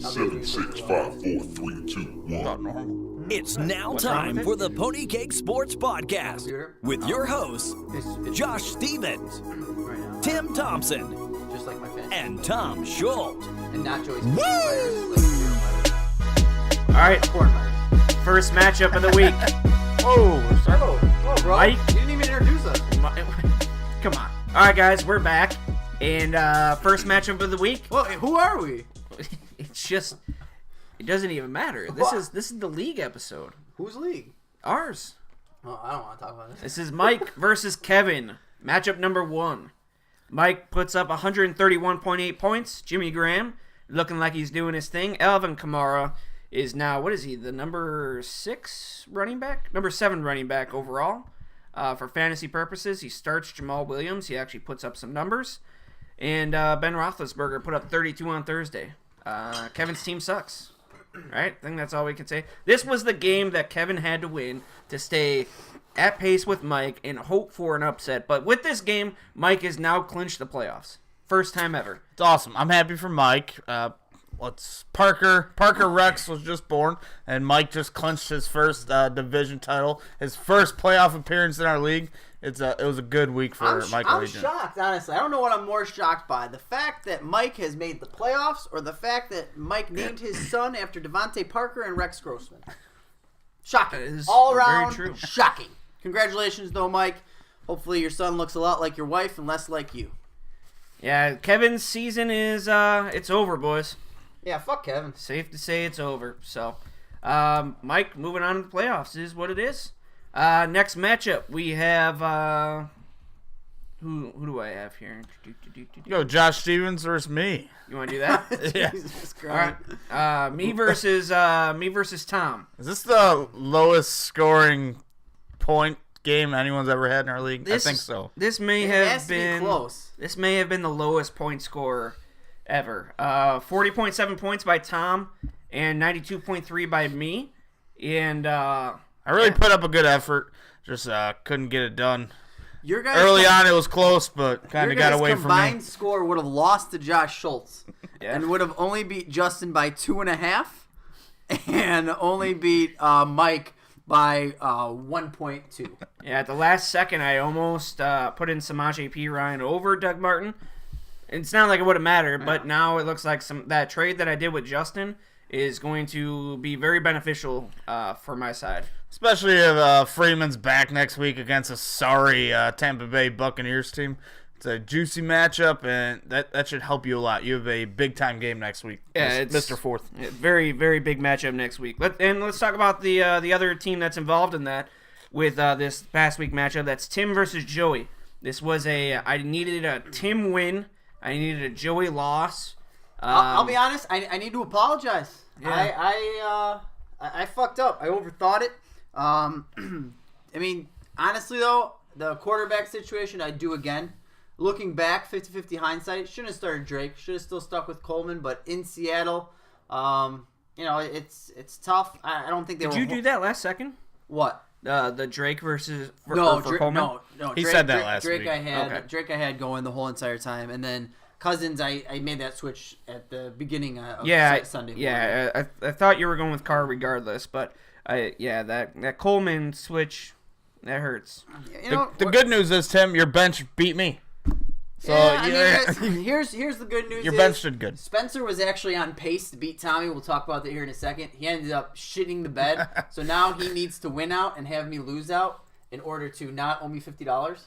7, 6, 5, 4, 3, 2, 1. It's now time for the Pony Cake Sports Podcast with your hosts, Josh Stevens, Tim Thompson, and Tom Schultz. And not Joey's. Woo! All right, first matchup of the week. Oh, bro. Mike? You didn't even introduce us. Come on. All right, guys, we're back. And first matchup of the week. Well, who are we? It's just, it doesn't even matter. This is the league episode. Whose league? Ours. Oh, I don't want to talk about this. This is Mike versus Kevin. Matchup number 1. Mike puts up 131.8 points. Jimmy Graham looking like he's doing his thing. Alvin Kamara is now, what is he, the number 6 running back? Number 7 running back overall. For fantasy purposes, he starts Jamal Williams. He actually puts up some numbers. And Ben Roethlisberger put up 32 on Thursday. Kevin's team sucks. Right? I think that's all we can say. This was the game that Kevin had to win to stay at pace with Mike and hope for an upset. But with this game, Mike has now clinched the playoffs. First time ever. It's awesome. I'm happy for Mike. Parker Rex was just born, and Mike just clinched his first division title, his first playoff appearance in our league. It was a good week for Michael. I'm shocked, honestly. I don't know what I'm more shocked by: the fact that Mike has made the playoffs, or the fact that Mike named his son after Devontae Parker and Rex Grossman. Shocking, all around. Very true. Shocking. Congratulations, though, Mike. Hopefully, your son looks a lot like your wife and less like you. Yeah, Kevin's season is it's over, boys. Yeah, fuck Kevin. Safe to say it's over. So, Mike, moving on to the playoffs is what it is. Next matchup, we have who do I have here? Yo, Josh Stevens versus me. You want to do that? Yeah. Jesus All Christ. right. Me versus Tom. Is this the lowest scoring point game anyone's ever had in our league? I think so. This may It have has to be been close. This may have been the lowest point scorer ever. 40.7 points by Tom and 92.3 by me. And I really put up a good effort. Just couldn't get it done. Your guys Early on, it was close, but kind of got away from me. Your combined score would have lost to Josh Schultz, Yeah. and would have only beat Justin by 2.5, and only beat Mike by 1.2. yeah, at the last second, I almost put in Samaje Perine over Doug Martin. It's not like it would have mattered, but now it looks like that trade that I did with Justin is going to be very beneficial for my side. Especially if Freeman's back next week against a sorry Tampa Bay Buccaneers team. It's a juicy matchup, and that should help you a lot. You have a big-time game next week. Yeah, it's Mr. Fourth. Very, very big matchup next week. Let's talk about the other team that's involved in that with this past week matchup. That's Tim versus Joey. This was I needed a Tim win. I needed a Joey loss. I'll be honest. I need to apologize. Yeah. I fucked up. I overthought it. I mean, honestly though, the quarterback situation I'd do again. Looking back, 50-50 hindsight, shouldn't have started Drake. Should have still stuck with Coleman. But in Seattle, it's tough. I don't think they Did you do that last second? What? The Drake versus for Coleman? No. He said that last Drake week. Drake I had going the whole entire time, and then Cousins I made that switch at the beginning of Sunday. Yeah, I thought you were going with Carr regardless, but that Coleman switch that hurts. The good news is, Tim, your bench beat me. So here's the good news. Your bench did good. Spencer was actually on pace to beat Tommy. We'll talk about that here in a second. He ended up shitting the bed, so now he needs to win out and have me lose out in order to not owe me $50.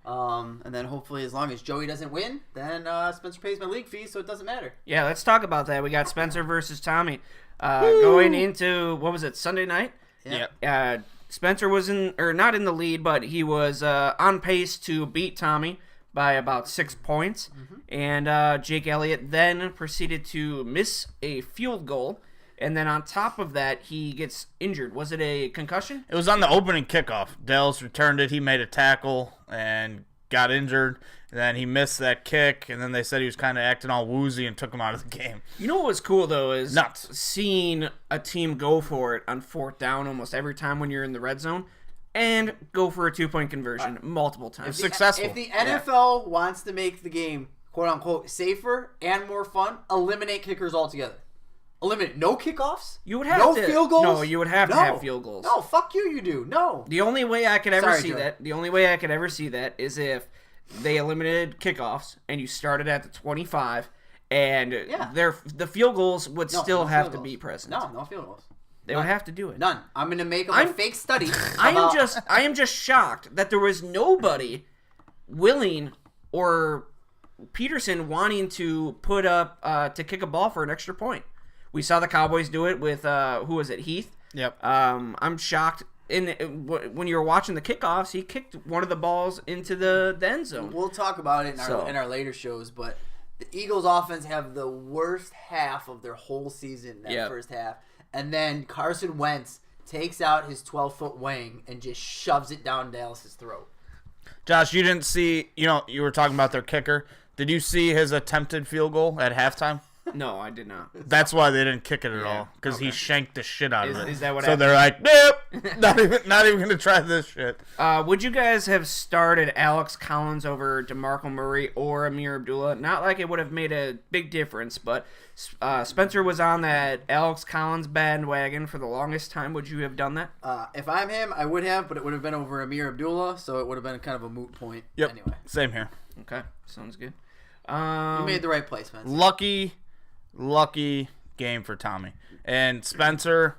And then hopefully, as long as Joey doesn't win, then Spencer pays my league fee, so it doesn't matter. Yeah, let's talk about that. We got Spencer versus Tommy going into Sunday night. Yeah. Spencer was not in the lead, but he was on pace to beat Tommy by about 6 points. Mm-hmm. And Jake Elliott then proceeded to miss a field goal. And then on top of that, he gets injured. Was it a concussion? It was on the opening kickoff. Dallas returned it. He made a tackle and got injured. And then he missed that kick. And then they said he was kind of acting all woozy and took him out of the game. You know what was cool, though, is nuts seeing a team go for it on 4th down almost every time when you're in the red zone. And go for a 2-point conversion multiple times. Successful. If the NFL wants to make the game, quote-unquote, safer and more fun, eliminate kickers altogether. Eliminate no kickoffs? You would have no to. field goals? No, you would have to have field goals. No, fuck you do. No. The only way I could ever Sorry, see Joe. that. The only way I could ever see that is if they eliminated kickoffs and you started at the 25, and the field goals would still have to be present. No field goals. They would have to do it. None. I'm gonna make a fake study. I am just shocked that there was nobody willing or Peterson wanting to put up to kick a ball for an extra point. We saw the Cowboys do it with who was it, Heath? Yep. I'm shocked. When you were watching the kickoffs, he kicked one of the balls into the end zone. We'll talk about it in our later shows, but the Eagles' offense have the worst half of their whole season, first half. And then Carson Wentz takes out his 12-foot wing and just shoves it down Dallas's throat. Josh, you didn't see, you were talking about their kicker. Did you see his attempted field goal at halftime? No, I did not. That's why they didn't kick it at all, because he shanked the shit out of it. Is that what so happened? they're like, nope, not even going to try this shit. Would you guys have started Alex Collins over DeMarco Murray or Amir Abdullah? Not like it would have made a big difference, but Spencer was on that Alex Collins bandwagon for the longest time. Would you have done that? If I'm him, I would have, but it would have been over Amir Abdullah, so it would have been kind of a moot point. Yep. Anyway. Same here. Okay, sounds good. You made the right placements. Lucky game for Tommy. And Spencer,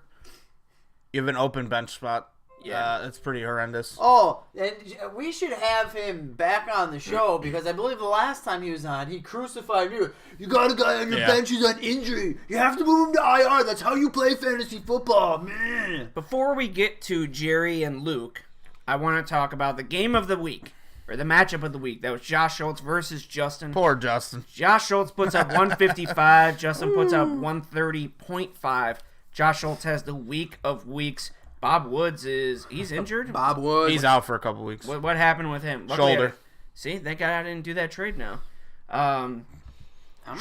you have an open bench spot. Yeah. It's pretty horrendous. Oh, and we should have him back on the show because I believe the last time he was on, he crucified me. You got a guy on your bench who's on injury. You have to move him to IR. That's how you play fantasy football, man. Before we get to Jerry and Luke, I want to talk about the game of the week. Or the matchup of the week. That was Josh Schultz versus Justin. Poor Justin. Josh Schultz puts up 155. Justin puts up 130.5. Josh Schultz has the week of weeks. Bob Woods he's injured? Bob Woods. He's out for a couple weeks. What happened with him? Shoulder. See, thank God I didn't do that trade now.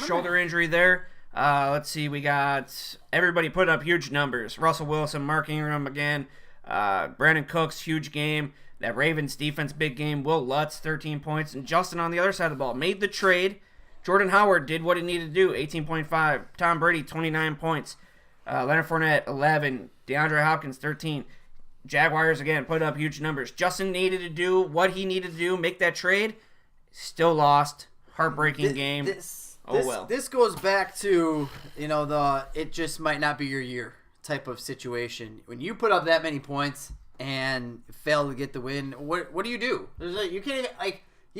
Shoulder injury there. Let's see, we got everybody put up huge numbers. Russell Wilson, Mark Ingram again. Brandon Cooks, huge game. That Ravens defense, big game. Will Lutz, 13 points. And Justin on the other side of the ball made the trade. Jordan Howard did what he needed to do, 18.5. Tom Brady, 29 points. Leonard Fournette, 11. DeAndre Hopkins, 13. Jaguars, again, put up huge numbers. Justin needed to do what he needed to do, make that trade. Still lost. Heartbreaking game. This goes back to, it just might not be your year type of situation. When you put up that many points and fail to get the win, what do you do? You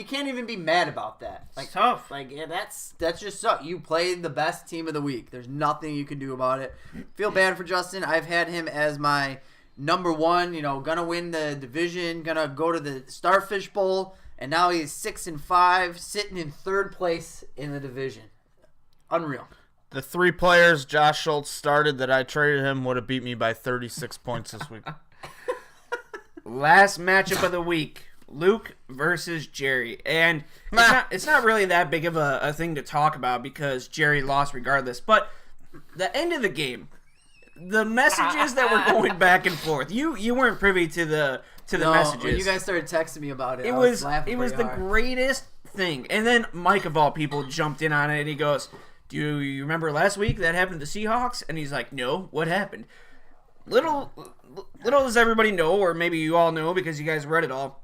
can't even be mad about that. It's tough. That's just tough. You played the best team of the week. There's nothing you can do about it. Feel bad for Justin. I've had him as my number one. Gonna win the division. Gonna go to the Starfish Bowl, and now he's 6-5, sitting in third place in the division. Unreal. The 3 players Josh Schultz started that I traded him would have beat me by 36 points this week. Last matchup of the week, Luke versus Jerry. And it's not really that big of a thing to talk about because Jerry lost regardless. But the end of the game, the messages that were going back and forth, you weren't privy to the messages. When you guys started texting me about it, It I was laughing the hard. greatest thing. And then Mike, of all people, jumped in on it and he goes, do you remember last week that happened to the Seahawks? And he's like, no, what happened? Little does everybody know, or maybe you all know because you guys read it all,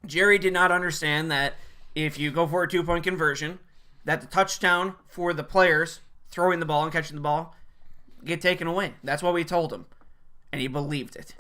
Jerry did not understand that if you go for a 2-point conversion, that the touchdown for the players throwing the ball and catching the ball get taken away. That's what we told him. And he believed it.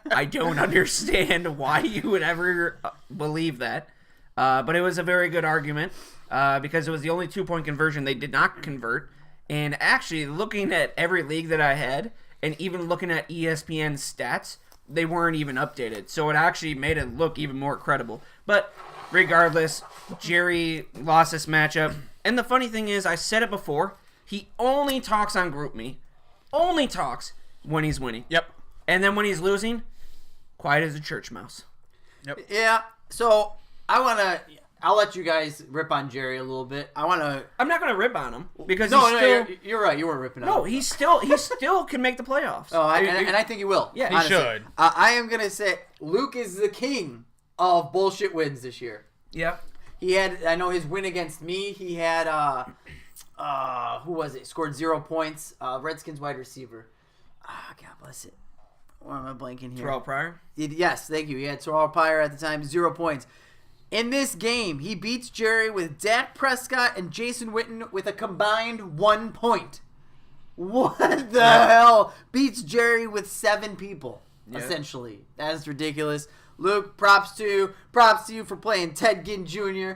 I don't understand why you would ever believe that. But it was a very good argument because it was the only 2-point conversion they did not convert. And actually, looking at every league that I had, and even looking at ESPN stats, they weren't even updated. So it actually made it look even more credible. But regardless, Jerry lost this matchup. And the funny thing is, I said it before, he only talks on GroupMe. Only talks when he's winning. Yep. And then when he's losing, quiet as a church mouse. Yep. Yeah, so I'll let you guys rip on Jerry a little bit. I'm not going to rip on him because you're right. You weren't ripping on him. No, he still can make the playoffs. Oh, and I think he will. Yeah, he should. I am gonna say Luke is the king of bullshit wins this year. Yep. He had, I know his win against me. He had who was it? Scored 0 points. Redskins wide receiver. God bless it. Why am I blanking here? Terrell Pryor? Yes, thank you. He had Terrell Pryor at the time, 0 points. In this game, he beats Jerry with Dak Prescott and Jason Witten with a combined 1 point. What the hell? Beats Jerry with 7 people, essentially. That is ridiculous. Luke, props to you for playing Ted Ginn Jr.,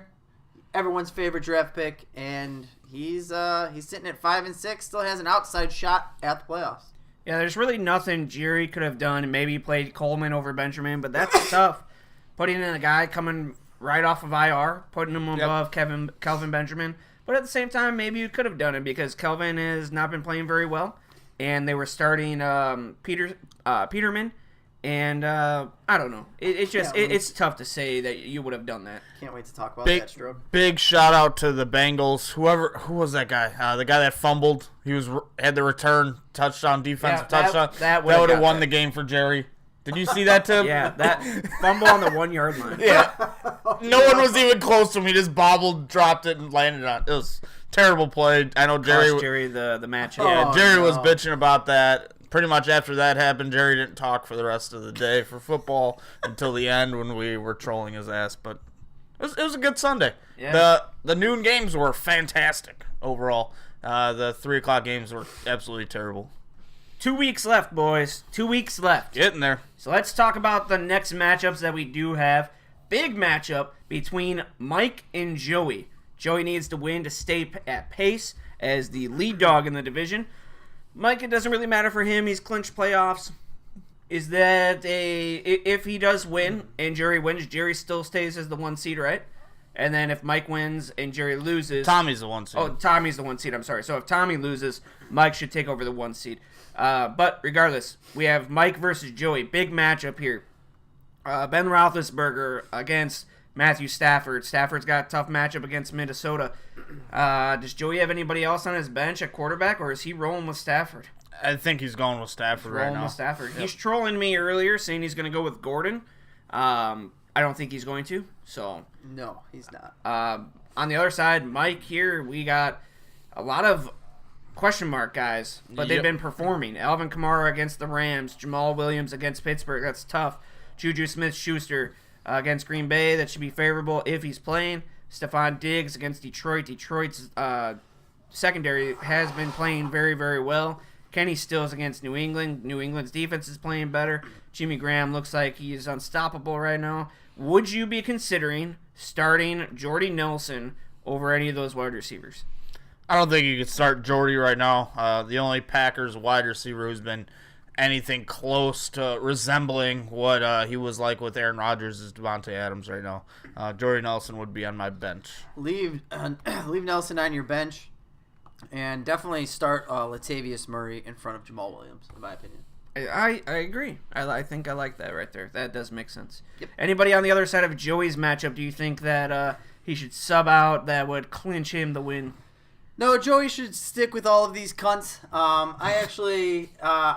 everyone's favorite draft pick, and he's sitting at 5-6, still has an outside shot at the playoffs. Yeah, there's really nothing Jerry could have done. Maybe he played Coleman over Benjamin, but that's tough. Putting in a guy coming right off of IR, putting him above Kelvin Benjamin. But at the same time, maybe you could have done it because Kelvin has not been playing very well, and they were starting Peterman. And I don't know. It's tough to say that you would have done that. Can't wait to talk about that stroke. Big shout out to the Bengals. Who was that guy? The guy that fumbled. He had the return touchdown, defensive touchdown. That would have won the game for Jerry. Did you see that, Tim? Yeah, that fumble on the 1 yard line. Yeah, no one was even close to him. He just bobbled, dropped it, and landed on it. It was a terrible play. I know Jerry the match. Yeah, Jerry was bitching about that. Pretty much after that happened, Jerry didn't talk for the rest of the day for football until the end when we were trolling his ass. But it was a good Sunday. Yeah. The noon games were fantastic overall. The 3 o'clock games were absolutely terrible. 2 weeks left, boys. 2 weeks left. Getting there. So let's talk about the next matchups that we do have. Big matchup between Mike and Joey. Joey needs to win to stay at pace as the lead dog in the division. Mike, it doesn't really matter for him. He's clinched playoffs. Is that if he does win and Jerry wins, Jerry still stays as the 1 seed, right? And then if Mike wins and Jerry loses... Tommy's the 1 seed. Oh, Tommy's the 1 seed. I'm sorry. So if Tommy loses, Mike should take over the 1 seed. But regardless, we have Mike versus Joey. Big matchup here. Ben Roethlisberger against Matthew Stafford. Stafford's got a tough matchup against Minnesota. Does Joey have anybody else on his bench at quarterback, or is he rolling with Stafford? I think he's going with Stafford right now. Rolling with Stafford. Yep. He's trolling me earlier, saying he's going to go with Gordon. I don't think he's going to. So no, he's not. On the other side, Mike here, we got a lot of question mark guys, but they've been performing. Alvin Kamara against the Rams, Jamal Williams against Pittsburgh. That's tough. Juju Smith-Schuster against Green Bay. That should be favorable if he's playing. Stephon Diggs against Detroit. Detroit's secondary has been playing very, very well. Kenny Stills against New England. New England's defense is playing better. Jimmy Graham looks like he is unstoppable right now. Would you be considering starting Jordy Nelson over any of those wide receivers? I don't think you could start Jordy right now. The only Packers wide receiver who's been anything close to resembling what he was like with Aaron Rodgers is Devontae Adams right now. Jordy Nelson would be on my bench. Leave Nelson on your bench, and definitely start Latavius Murray in front of Jamal Williams, in my opinion. I agree. I think I like that right there. That does make sense. Yep. Anybody on the other side of Joey's matchup, do you think that he should sub out that would clinch him the win? No, Joey should stick with all of these cunts. I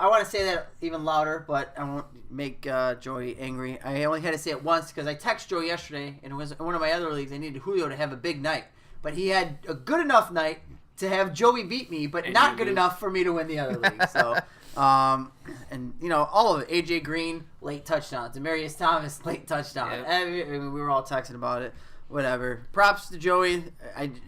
want to say that even louder, but I won't make Joey angry. I only had to say it once because I texted Joey yesterday, and it was in one of my other leagues. I needed Julio to have a big night, but he had a good enough night to have Joey beat me, but not good enough for me to win the other league. So, and all of it. AJ Green late touchdown, Demaryius Thomas late touchdown. Yep. We were all texting about it. Whatever. Props to Joey.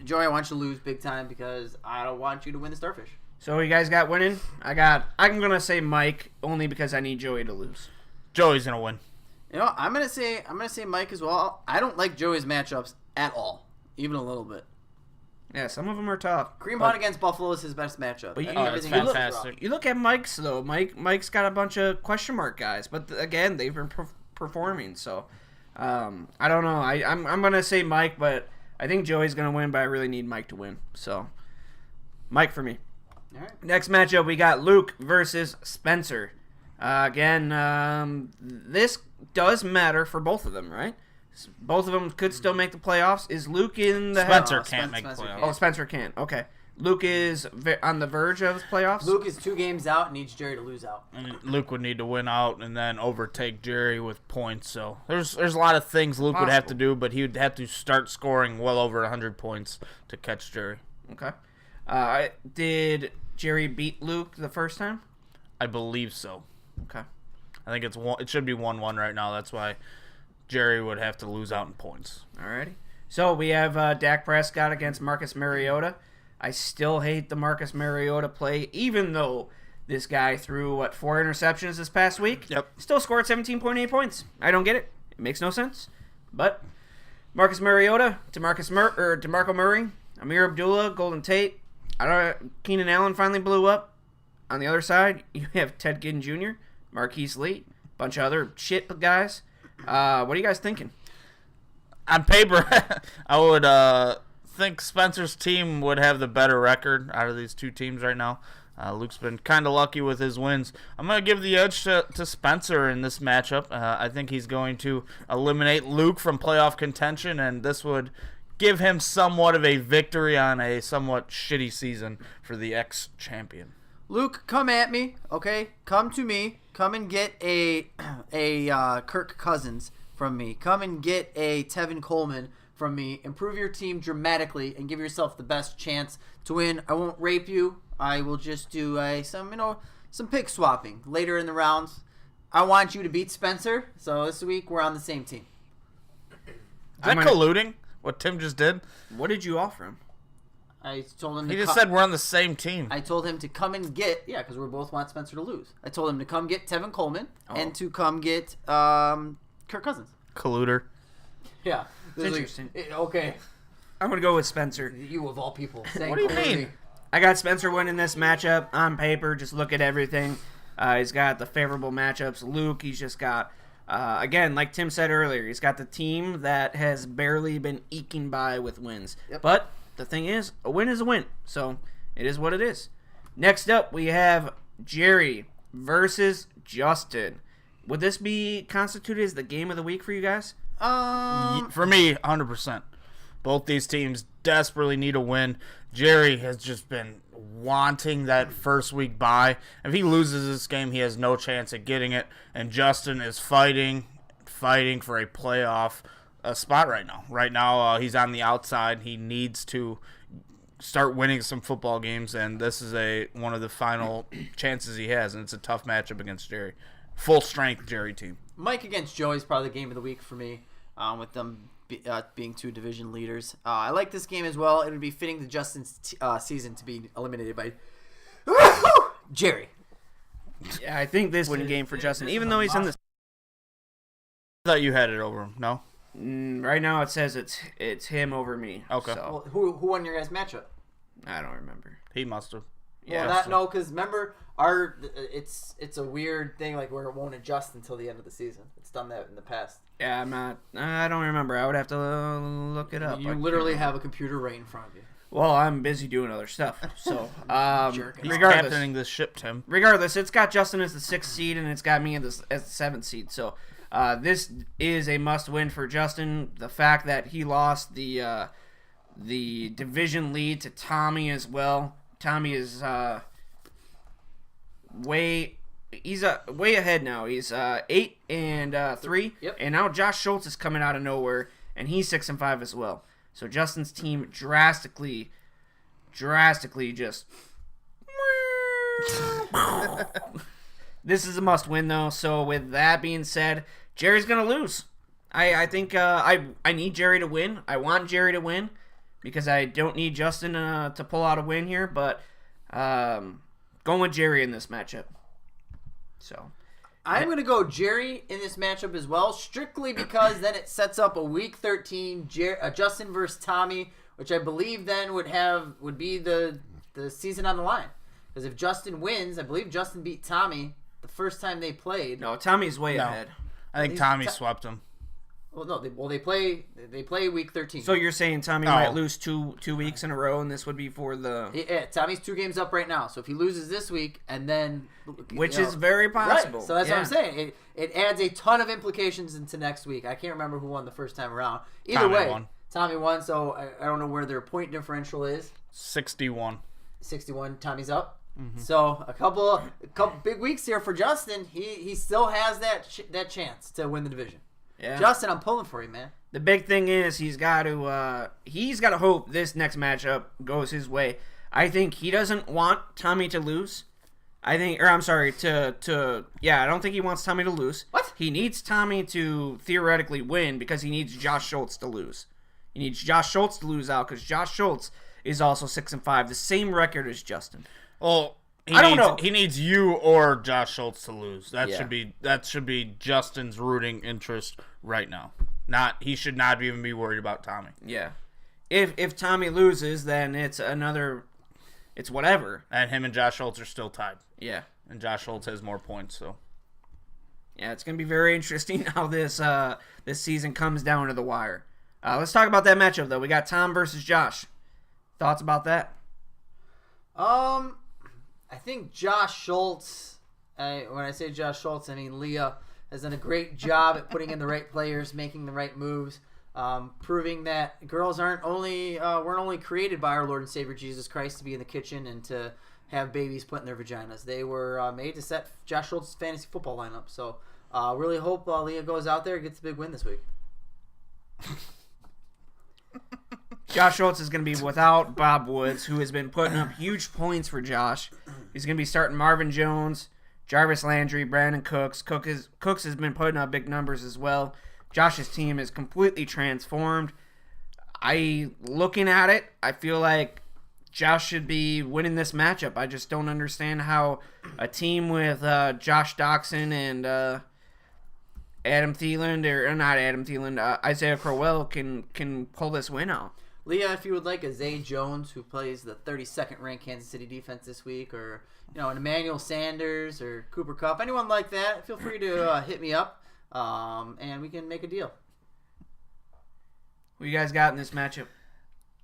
Joey, I want you to lose big time because I don't want you to win the Starfish. So you guys got winning? I'm gonna say Mike only because I need Joey to lose. Joey's gonna win. I'm gonna say Mike as well. I don't like Joey's matchups at all, even a little bit. Yeah, some of them are tough. Cream Hunt against Buffalo is his best matchup. But it's fantastic. You look at Mike's though. Mike's got a bunch of question mark guys, but again, they've been performing. So I don't know. I'm gonna say Mike, but I think Joey's gonna win. But I really need Mike to win. So Mike for me. All right. Next matchup, we got Luke versus Spencer. Again, this does matter for both of them, right? Both of them could still make the playoffs. Is Luke in the Spencer can't make Spencer playoffs. can't. Oh, Spencer can't. Okay. Luke is on the verge of playoffs? Luke is 2 games out and needs Jerry to lose out. And Luke would need to win out and then overtake Jerry with points. So there's a lot of things Luke would have to do, but he would have to start scoring well over 100 points to catch Jerry. Okay. Did Jerry beat Luke the first time? I believe so. Okay. I think it should be 1-1 right now. That's why Jerry would have to lose out in points. Alrighty. So we have Dak Prescott against Marcus Mariota. I still hate the Marcus Mariota play, even though this guy threw, 4 interceptions this past week? Yep. Still scored 17.8 points. I don't get it. It makes no sense. But Marcus Mariota, DeMarco Murray, Amir Abdullah, Golden Tate. Keenan Allen finally blew up. On the other side, you have Ted Ginn Jr., Marquise Lee, bunch of other shit guys. What are you guys thinking? On paper, I would think Spencer's team would have the better record out of these two teams right now. Luke's been kind of lucky with his wins. I'm going to give the edge to Spencer in this matchup. I think he's going to eliminate Luke from playoff contention, and this would give him somewhat of a victory on a somewhat shitty season for the ex-champion. Luke, come at me, okay? Come to me. Come and get a Kirk Cousins from me. Come and get a Tevin Coleman from me. Improve your team dramatically and give yourself the best chance to win. I won't rape you. I will just do some pick swapping later in the rounds. I want you to beat Spencer, so this week we're on the same team. Is that colluding, what Tim just did? What did you offer him? I told him He just said we're on the same team. I told him to come and get, because we both want Spencer to lose. I told him to come get Tevin Coleman and to come get Kirk Cousins. Colluder. Yeah. It's interesting. Okay. I'm going to go with Spencer. You of all people. What do you mean? I got Spencer winning this matchup on paper. Just look at everything. He's got the favorable matchups. Luke, he's just got, again, like Tim said earlier, he's got the team that has barely been eking by with wins. Yep. But the thing is, a win is a win. So it is what it is. Next up, we have Jerry versus Justin. Would this be constituted as the game of the week for you guys? For me, 100%. Both these teams desperately need a win. Jerry has just been wanting that first week bye. If he loses this game, he has no chance at getting it. And Justin is fighting for a playoff spot right now. Right now, he's on the outside. He needs to start winning some football games, and this is one of the final chances he has, and it's a tough matchup against Jerry. Full strength Jerry team. Mike against Joey is probably the game of the week for me, with them being two division leaders. I like this game as well. It would be fitting to Justin's season to be eliminated by Jerry. Yeah, I think this winning game for Justin, even though he's in the. I thought you had it over him. No. Right now it says it's him over me. Okay. So. Well, who won your guys' matchup? I don't remember. He must have. Yeah. Well, because remember it's a weird thing like where it won't adjust until the end of the season. It's done that in the past. Yeah, I don't remember. I would have to look it up. You literally have a computer right in front of you. Well, I'm busy doing other stuff. So, He's captaining this ship, Tim. Regardless, it's got Justin as the 6th seed and it's got me as the 7th seed. So, this is a must-win for Justin. The fact that he lost the division lead to Tommy as well. Tommy is way ahead now. He's 8-3, yep. And now Josh Schultz is coming out of nowhere, and he's 6-5 as well. So Justin's team drastically just. This is a must-win though. So with that being said, Jerry's gonna lose. I think I need Jerry to win. I want Jerry to win because I don't need Justin to pull out a win here. But going with Jerry in this matchup. So I'm going to go Jerry in this matchup as well, strictly because then it sets up a Week 13 Justin versus Tommy, which I believe then would be the season on the line. Because if Justin wins, I believe Justin beat Tommy the first time they played. No, Tommy's way ahead. I think Tommy swept him. Well, no, they play Week 13. So you're saying Tommy might lose two weeks in a row, and this would be for the... Yeah, Tommy's 2 games up right now. So if he loses this week, and then... Which is very possible. Right. So that's what I'm saying. It adds a ton of implications into next week. I can't remember who won the first time around. Either way, Tommy won, so I don't know where their point differential is. 61. 61, Tommy's up. Mm-hmm. So a couple big weeks here for Justin. He still has that chance to win the division. Yeah. Justin, I'm pulling for you, man. The big thing is he's got to hope this next matchup goes his way. I think he doesn't want Tommy to lose. I don't think he wants Tommy to lose. What? He needs Tommy to theoretically win because he needs Josh Schultz to lose. He needs Josh Schultz to lose out because Josh Schultz is also 6-5, the same record as Justin. Well, I don't know. He needs you or Josh Schultz to lose. That Yeah. should be Justin's rooting interest right now. He should not even be worried about Tommy. Yeah. If Tommy loses, then it's whatever. And him and Josh Schultz are still tied. Yeah. And Josh Schultz has more points, so. Yeah, it's going to be very interesting how this season comes down to the wire. Let's talk about that matchup, though. We got Tom versus Josh. Thoughts about that? I think Josh Schultz, when I say Josh Schultz, I mean Leah, has done a great job at putting in the right players, making the right moves, proving that girls weren't only created by our Lord and Savior Jesus Christ to be in the kitchen and to have babies put in their vaginas. They were made to set Josh Schultz's fantasy football lineup. So really hope Leah goes out there and gets a big win this week. Josh Schultz is going to be without Bob Woods, who has been putting up huge points for Josh. He's going to be starting Marvin Jones, Jarvis Landry, Brandon Cooks. Cooks has been putting up big numbers as well. Josh's team is completely transformed. Looking at it, I feel like Josh should be winning this matchup. I just don't understand how a team with Josh Doxson and Isaiah Crowell can pull this win out. Leah, if you would like a Zay Jones who plays the 32nd ranked Kansas City defense this week, or an Emmanuel Sanders or Cooper Kupp, anyone like that, feel free to hit me up, and we can make a deal. Who you guys got in this matchup?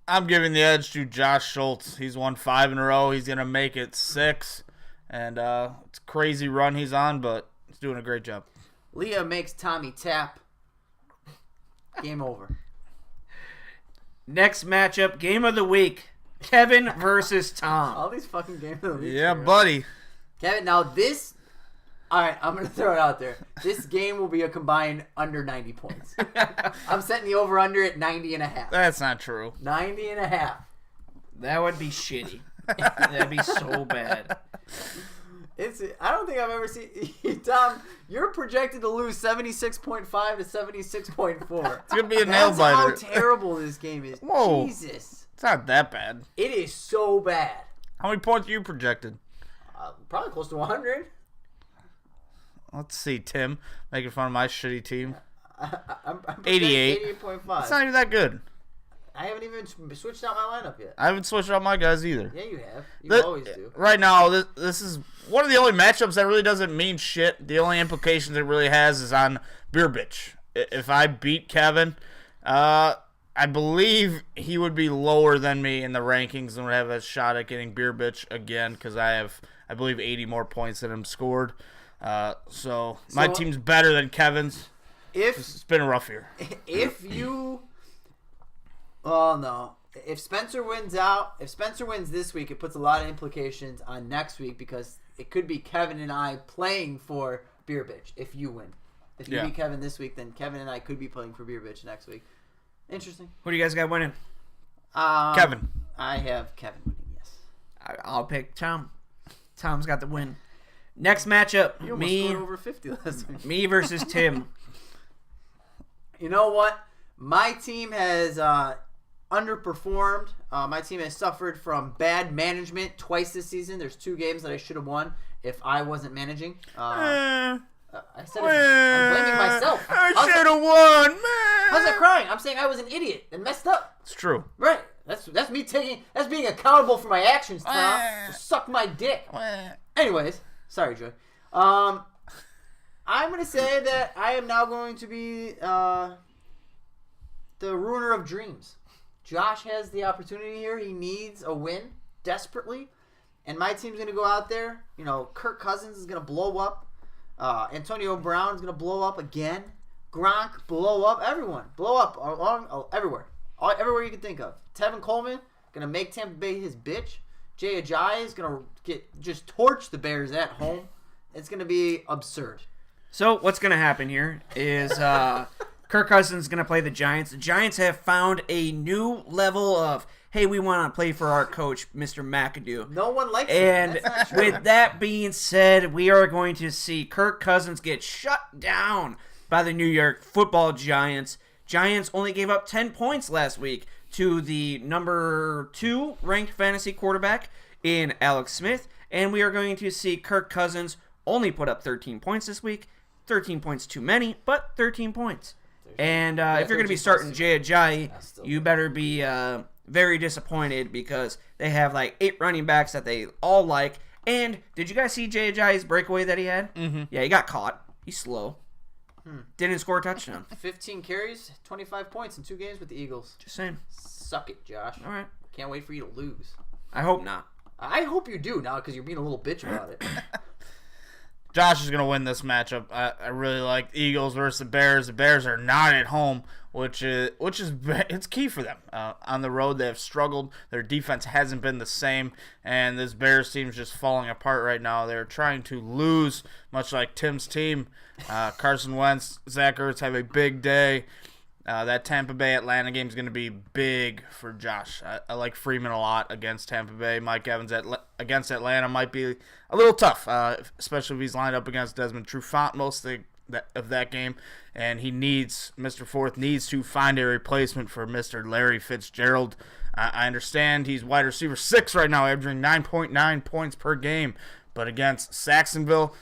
I'm giving the edge to Josh Schultz. He's won 5 in a row. He's going to make it 6. And it's a crazy run he's on, but he's doing a great job. Leah makes Tommy tap. Game over. Next matchup, game of the week. Kevin versus Tom. All these fucking games of the week. Yeah, buddy. Kevin, now this... Alright, I'm going to throw it out there. This game will be a combined under 90 points. I'm setting the over-under at 90.5. That's not true. 90.5. That would be shitty. That'd be so bad. I don't think I've ever seen... Tom, you're projected to lose 76.5 to 76.4. It's going to be a nail biter. That's how terrible this game is. Whoa. Jesus. It's not that bad. It is so bad. How many points are you projected? Probably close to 100. Let's see, Tim. Making fun of my shitty team. I'm 88. 88.5. It's not even that good. I haven't even switched out my lineup yet. I haven't switched out my guys either. Yeah, you have. You always do. Right now, this is one of the only matchups that really doesn't mean shit. The only implications it really has is on Beer Bitch. If I beat Kevin, I believe he would be lower than me in the rankings and would have a shot at getting Beer Bitch again because I have, I believe, 80 more points than him scored. So my team's better than Kevin's. It's been a rough year. If you... Oh, no. If Spencer wins this week, it puts a lot of implications on next week because it could be Kevin and I playing for Beer Bitch if you win. If you beat Kevin this week, then Kevin and I could be playing for Beer Bitch next week. Interesting. Who do you guys got winning? Kevin. I have Kevin winning, yes. I'll pick Tom. Tom's got the win. Next matchup, You almost scored over 50 last week. me versus Tim. You know what? My team has underperformed. My team has suffered from bad management twice this season. There's 2 games that I should have won if I wasn't managing. I said I'm blaming myself. I should have won, man. How's that crying? I'm saying I was an idiot and messed up. It's true. Right. That's me that's being accountable for my actions, Tom. So suck my dick. Anyways, sorry, Joy. I'm gonna say that I am now going to be the ruiner of dreams. Josh has the opportunity here. He needs a win desperately. And my team's going to go out there. Kirk Cousins is going to blow up. Antonio Brown is going to blow up again. Gronk, blow up. Everyone, blow up everywhere. Everywhere you can think of. Tevin Coleman, going to make Tampa Bay his bitch. Jay Ajayi is going to just torch the Bears at home. It's going to be absurd. So what's going to happen here is Kirk Cousins is going to play the Giants. The Giants have found a new level of, hey, we want to play for our coach, Mr. McAdoo. No one likes And him. That's not true. with that being said, we are going to see Kirk Cousins get shut down by the New York Football Giants. Giants only gave up 10 points last week to the number 2 ranked fantasy quarterback in Alex Smith. And we are going to see Kirk Cousins only put up 13 points this week. 13 points too many, but 13 points. And if you're going to be starting Jay Ajayi, you better be very disappointed because they have like 8 running backs that they all like. And did you guys see Jay Ajayi's breakaway that he had? Mm-hmm. Yeah, he got caught. He's slow. Didn't score a touchdown. 15 carries, 25 points in 2 games with the Eagles. Just saying. Suck it, Josh. All right. Can't wait for you to lose. I hope not. I hope you do now because you're being a little bitch about it. Josh is going to win this matchup. I really like the Eagles versus the Bears. The Bears are not at home, which is it's key for them. On the road, they have struggled. Their defense hasn't been the same, and this Bears team is just falling apart right now. They're trying to lose, much like Tim's team. Carson Wentz, Zach Ertz have a big day. That Tampa Bay Atlanta game is going to be big for Josh. I like Freeman a lot against Tampa Bay. Mike Evans against Atlanta might be a little tough, especially if he's lined up against Desmond Trufant most of that game. And Mr. Forth needs to find a replacement for Mr. Larry Fitzgerald. I understand he's wide receiver 6 right now, averaging 9.9 points per game. But against Saxonville,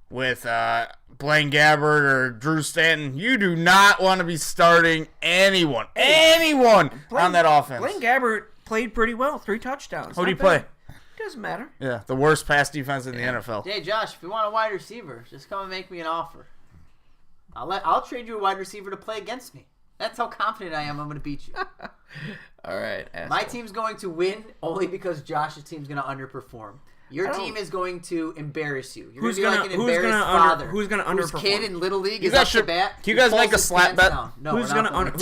with Blaine Gabbert or Drew Stanton, you do not want to be starting anyone on that offense. Blaine Gabbert played pretty well. 3 touchdowns. Who do you play? Doesn't matter. Yeah, the worst pass defense in the NFL. Hey, Josh, if you want a wide receiver, just come and make me an offer. I'll trade you a wide receiver to play against me. That's how confident I am I'm going to beat you. All right. My team's going to win only because Josh's team's going to underperform. Your team is going to embarrass you. You're going to be like an embarrassed father. Who's going to underperform? Whose kid in Little League is up to bat. Can you guys make a slap bet? No, who's going to underperform?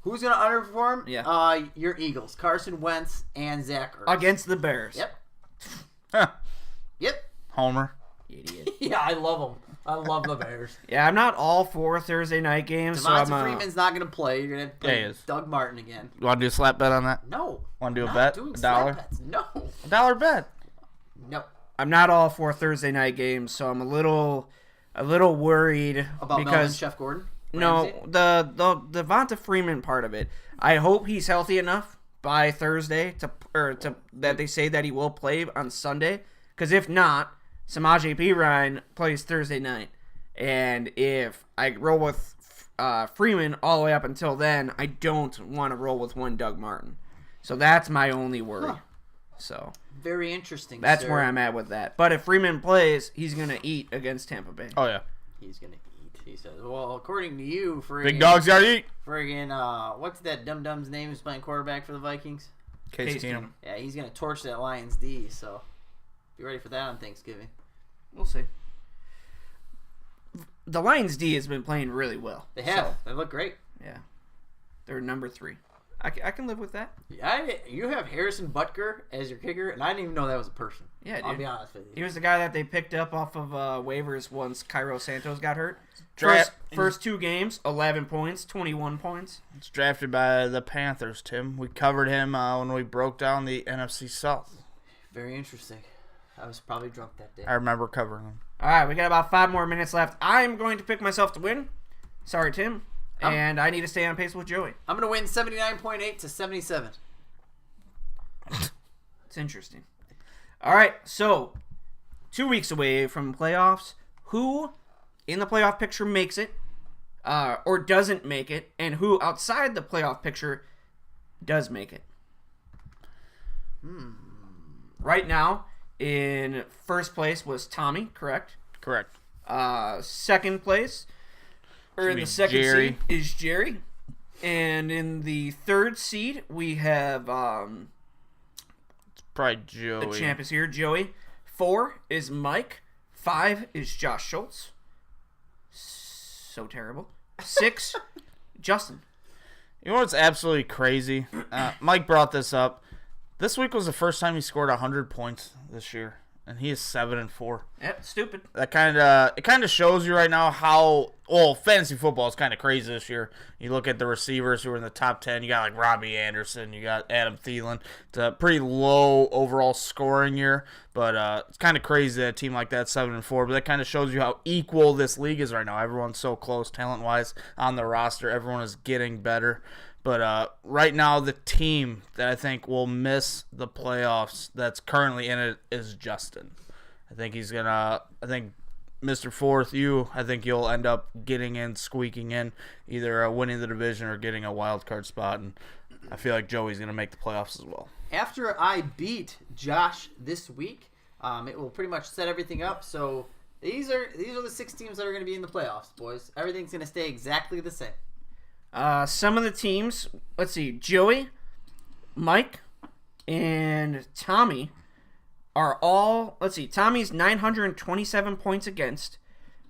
Who's going to underperform? Yeah. Your Eagles. Carson Wentz and Zach Ertz. Against the Bears. Yep. Huh. Yep. Homer. Idiot. Yeah, I love them. I love the Bears. Yeah, I'm not all for Thursday night games. Devonta Freeman's not going to play. You're going to play he is. Doug Martin again. You want to do a slap bet on that? No. Want to do a Not bet? doing $1? slap bets. No. $1 bet. No. I'm not all for Thursday night games, so I'm a little worried About Melvin because Chef Gordon? no, the Devonta Freeman part of it. I hope he's healthy enough by Thursday to that they say that he will play on Sunday. Because if not, Samaje Perine plays Thursday night, and if I roll with Freeman all the way up until then, I don't want to roll with one Doug Martin. So that's my only worry. Huh. So Very interesting. that's sir. where I'm at with that. But if Freeman plays, he's gonna eat against Tampa Bay. Oh, yeah. He's going to eat, he says. Well, according to you, Big dogs got to eat. friggin', what's that dum-dum's name who's playing quarterback for the Vikings? Case Keenum. Yeah, he's going to torch that Lions D, so be ready for that on Thanksgiving. We'll see. The Lions D has been playing really well. They have. So, They look great. yeah. They're number 3. I can live with that. You have Harrison Butker as your kicker, and I didn't even know that was a person. Yeah, dude. I'll be honest with you. He was the guy that they picked up off of waivers once Cairo Santos got hurt. Draft- First 2 games, 11 points, 21 points. It's drafted by the Panthers, Tim. We covered him when we broke down the NFC South. Very interesting. I was probably drunk that day. I remember covering him. All right, we got about 5 more minutes left. I'm going to pick myself to win. Sorry, Tim. And I need to stay on pace with Joey. I'm going to win 79.8 to 77. It's interesting. All right, so 2 weeks away from playoffs. Who in the playoff picture makes it or doesn't make it, and who outside the playoff picture does make it? Right now, in first place was Tommy, correct? Correct. Second place, or in be the second Jerry. seed, is Jerry. And in the third seed, we have Probably Joey. the champ is here, Joey. 4 is Mike. 5 is Josh Schultz. So terrible. 6, Justin. You know what's absolutely crazy? Mike brought this up. This week was the first time he scored 100 points this year. and he is 7-4. Yep, stupid. That kind of shows you right now how fantasy football is kind of crazy this year. You look at the receivers who are in the top 10. You got like Robbie Anderson, you got Adam Thielen. It's a pretty low overall scoring year, but it's kind of crazy that a team like that 7-4. But that kind of shows you how equal this league is right now. Everyone's so close talent wise on the roster. Everyone is getting better. But right now, the team that I think will miss the playoffs that's currently in it is Justin. I think he's going to – I think Mr. Fourth, I think you'll end up getting in, squeaking in, either winning the division or getting a wild card spot. And I feel like Joey's going to make the playoffs as well. After I beat Josh this week, it will pretty much set everything up. So these are the 6 teams that are going to be in the playoffs, boys. Everything's going to stay exactly the same. Some of the teams, let's see, Joey, Mike, and Tommy are all, let's see, Tommy's 927 points against,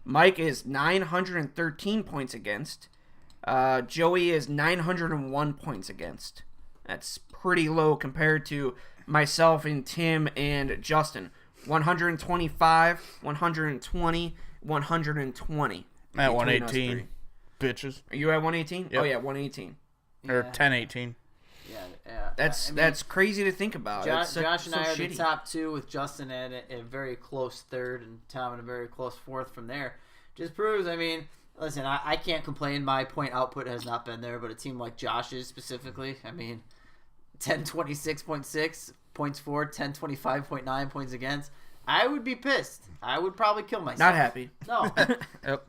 Mike is 913 points against, Joey is 901 points against. That's pretty low compared to myself and Tim and Justin. 125, 120, 120. At 118. Bitches. Are you at 118? Yep. Oh yeah, 118. Or 10-18. Yeah. That's crazy to think about. Josh and I so are shitty. the top 2 with Justin at a very close 3rd and Tom at a very close 4th from there. Just proves, listen, I can't complain. My point output has not been there, but a team like Josh's specifically, 1026.6 points for, 1025.9 points against. I would be pissed. I would probably kill myself. Not happy. No. Yep.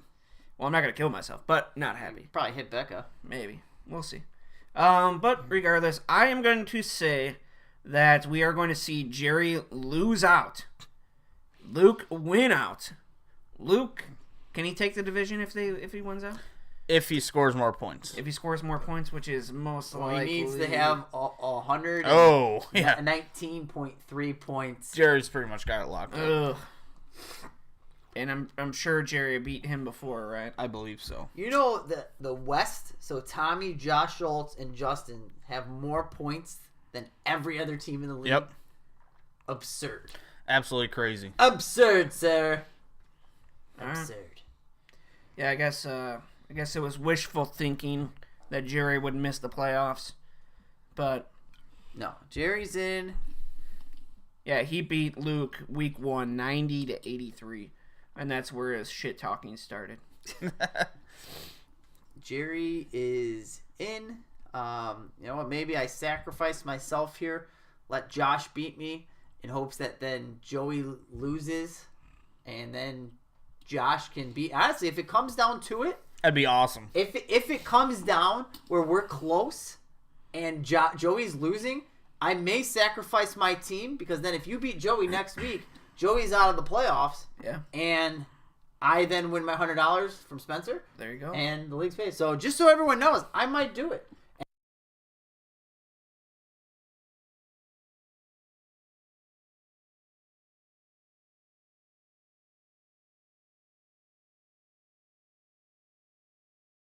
Well, I'm not going to kill myself, but not happy. Probably hit Becca. Maybe. We'll see. But regardless, I am going to say that we are going to see Jerry lose out. Luke win out. Luke, can he take the division if he wins out? If he scores more points. If he scores more points, which is most likely. He needs to have 100. Oh, yeah. 19.3 points. Jerry's pretty much got it locked up. Ugh. And I'm sure Jerry beat him before, right? I believe so. You know the West, so Tommy, Josh Schultz, and Justin have more points than every other team in the league. Yep. Absurd. Absolutely crazy. Absurd, sir. Alright. Absurd. Yeah, I guess it was wishful thinking that Jerry would miss the playoffs. But No, Jerry's in. yeah, he beat Luke week 1 90-83. And that's where his shit talking started. Jerry is in. You know what? Maybe I sacrifice myself here. Let Josh beat me in hopes that then Joey loses. And then Josh can beat. Honestly, if it comes down to it. That'd be awesome. If it comes down where we're close and Joey's losing, I may sacrifice my team. Because then if you beat Joey next week, Joey's out of the playoffs. Yeah. And I then win my $100 from Spencer. There you go. And the league's paid. So just so everyone knows, I might do it.